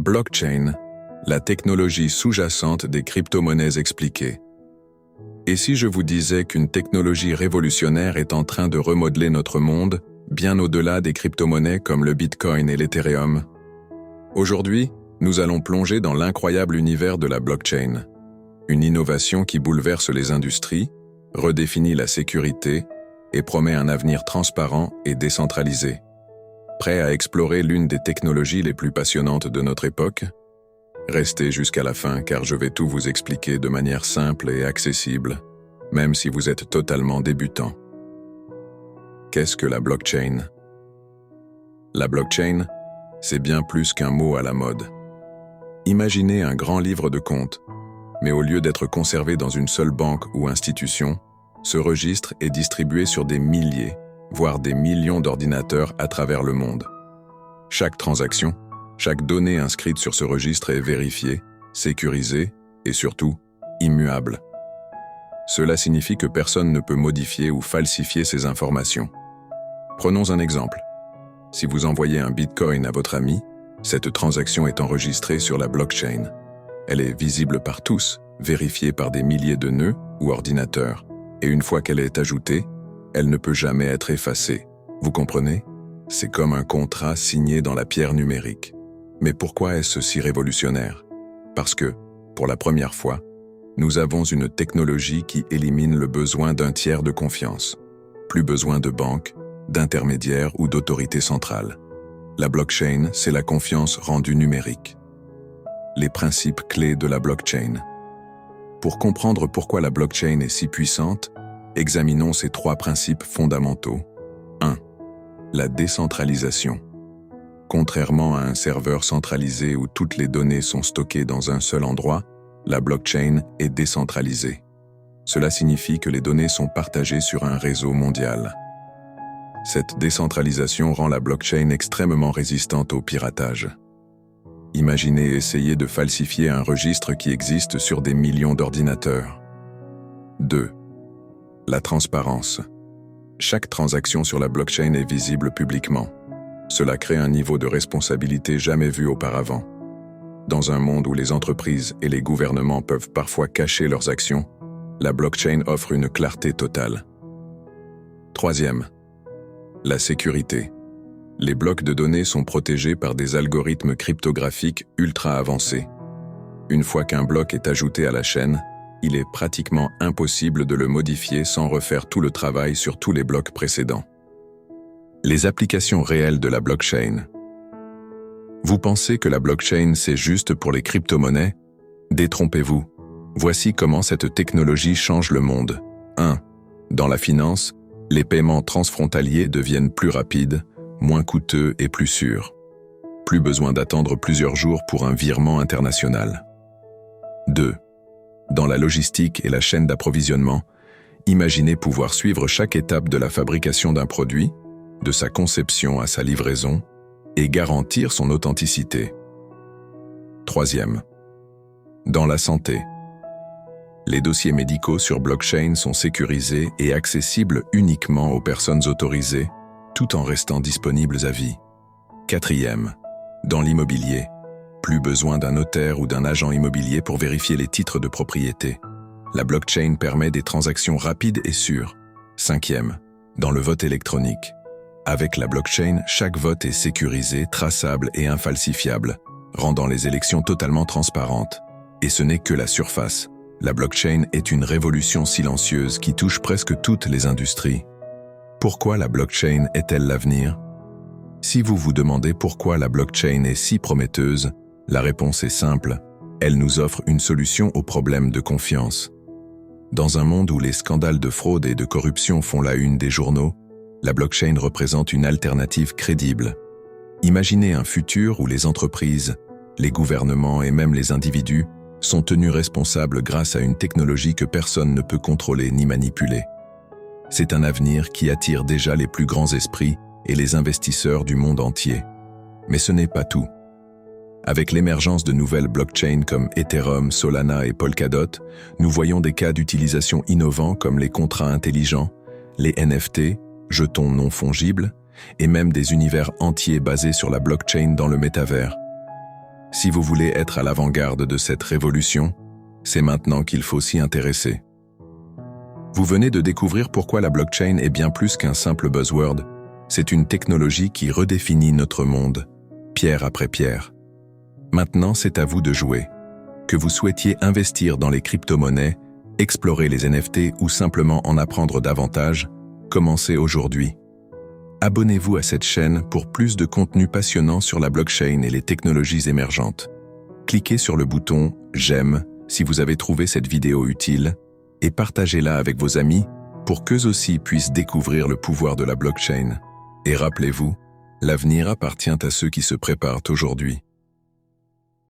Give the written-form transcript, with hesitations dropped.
Blockchain, la technologie sous-jacente des crypto-monnaies expliquées. Et si je vous disais qu'une technologie révolutionnaire est en train de remodeler notre monde, bien au-delà des crypto-monnaies comme le Bitcoin et l'Ethereum? Aujourd'hui, nous allons plonger dans l'incroyable univers de la blockchain. Une innovation qui bouleverse les industries, redéfinit la sécurité et promet un avenir transparent et décentralisé. Prêt à explorer l'une des technologies les plus passionnantes de notre époque? Restez jusqu'à la fin car je vais tout vous expliquer de manière simple et accessible, même si vous êtes totalement débutant. Qu'est-ce que la blockchain? La blockchain, c'est bien plus qu'un mot à la mode. Imaginez un grand livre de comptes, mais au lieu d'être conservé dans une seule banque ou institution, ce registre est distribué sur des milliers, voire des millions d'ordinateurs à travers le monde. Chaque transaction, chaque donnée inscrite sur ce registre est vérifiée, sécurisée et surtout immuable. Cela signifie que personne ne peut modifier ou falsifier ces informations. Prenons un exemple. Si vous envoyez un Bitcoin à votre ami, cette transaction est enregistrée sur la blockchain. Elle est visible par tous, vérifiée par des milliers de nœuds ou ordinateurs, et une fois qu'elle est ajoutée, elle ne peut jamais être effacée. Vous comprenez? C'est comme un contrat signé dans la pierre numérique. Mais pourquoi est-ce si révolutionnaire? Parce que, pour la première fois, nous avons une technologie qui élimine le besoin d'un tiers de confiance. Plus besoin de banques, d'intermédiaires ou d'autorités centrales. La blockchain, c'est la confiance rendue numérique. Les principes clés de la blockchain. Pour comprendre pourquoi la blockchain est si puissante, examinons ces trois principes fondamentaux. 1. La décentralisation. Contrairement à un serveur centralisé où toutes les données sont stockées dans un seul endroit, la blockchain est décentralisée. Cela signifie que les données sont partagées sur un réseau mondial. Cette décentralisation rend la blockchain extrêmement résistante au piratage. Imaginez essayer de falsifier un registre qui existe sur des millions d'ordinateurs. 2. La transparence. Chaque transaction sur la blockchain est visible publiquement. Cela crée un niveau de responsabilité jamais vu auparavant. Dans un monde où les entreprises et les gouvernements peuvent parfois cacher leurs actions, la blockchain offre une clarté totale. 3. La sécurité. Les blocs de données sont protégés par des algorithmes cryptographiques ultra avancés. Une fois qu'un bloc est ajouté à la chaîne, il est pratiquement impossible de le modifier sans refaire tout le travail sur tous les blocs précédents. Les applications réelles de la blockchain. Vous pensez que la blockchain c'est juste pour les crypto-monnaies? Détrompez-vous. Voici comment cette technologie change le monde. 1. Dans la finance, les paiements transfrontaliers deviennent plus rapides, moins coûteux et plus sûrs. Plus besoin d'attendre plusieurs jours pour un virement international. 2. Dans la logistique et la chaîne d'approvisionnement, imaginez pouvoir suivre chaque étape de la fabrication d'un produit, de sa conception à sa livraison, et garantir son authenticité. 3. Dans la santé. Les dossiers médicaux sur blockchain sont sécurisés et accessibles uniquement aux personnes autorisées, tout en restant disponibles à vie. 4. Dans l'immobilier. Plus besoin d'un notaire ou d'un agent immobilier pour vérifier les titres de propriété. La blockchain permet des transactions rapides et sûres. 5. Dans le vote électronique. Avec la blockchain, chaque vote est sécurisé, traçable et infalsifiable, rendant les élections totalement transparentes. Et ce n'est que la surface. La blockchain est une révolution silencieuse qui touche presque toutes les industries. Pourquoi la blockchain est-elle l'avenir? Si vous vous demandez pourquoi la blockchain est si prometteuse, la réponse est simple, elle nous offre une solution au problème de confiance. Dans un monde où les scandales de fraude et de corruption font la une des journaux, la blockchain représente une alternative crédible. Imaginez un futur où les entreprises, les gouvernements et même les individus sont tenus responsables grâce à une technologie que personne ne peut contrôler ni manipuler. C'est un avenir qui attire déjà les plus grands esprits et les investisseurs du monde entier. Mais ce n'est pas tout. Avec l'émergence de nouvelles blockchains comme Ethereum, Solana et Polkadot, nous voyons des cas d'utilisation innovants comme les contrats intelligents, les NFT, jetons non fongibles, et même des univers entiers basés sur la blockchain dans le métavers. Si vous voulez être à l'avant-garde de cette révolution, c'est maintenant qu'il faut s'y intéresser. Vous venez de découvrir pourquoi la blockchain est bien plus qu'un simple buzzword. C'est une technologie qui redéfinit notre monde, pierre après pierre. Maintenant, c'est à vous de jouer. Que vous souhaitiez investir dans les crypto-monnaies, explorer les NFT ou simplement en apprendre davantage, commencez aujourd'hui. Abonnez-vous à cette chaîne pour plus de contenu passionnant sur la blockchain et les technologies émergentes. Cliquez sur le bouton « J'aime » si vous avez trouvé cette vidéo utile et partagez-la avec vos amis pour qu'eux aussi puissent découvrir le pouvoir de la blockchain. Et rappelez-vous, l'avenir appartient à ceux qui se préparent aujourd'hui.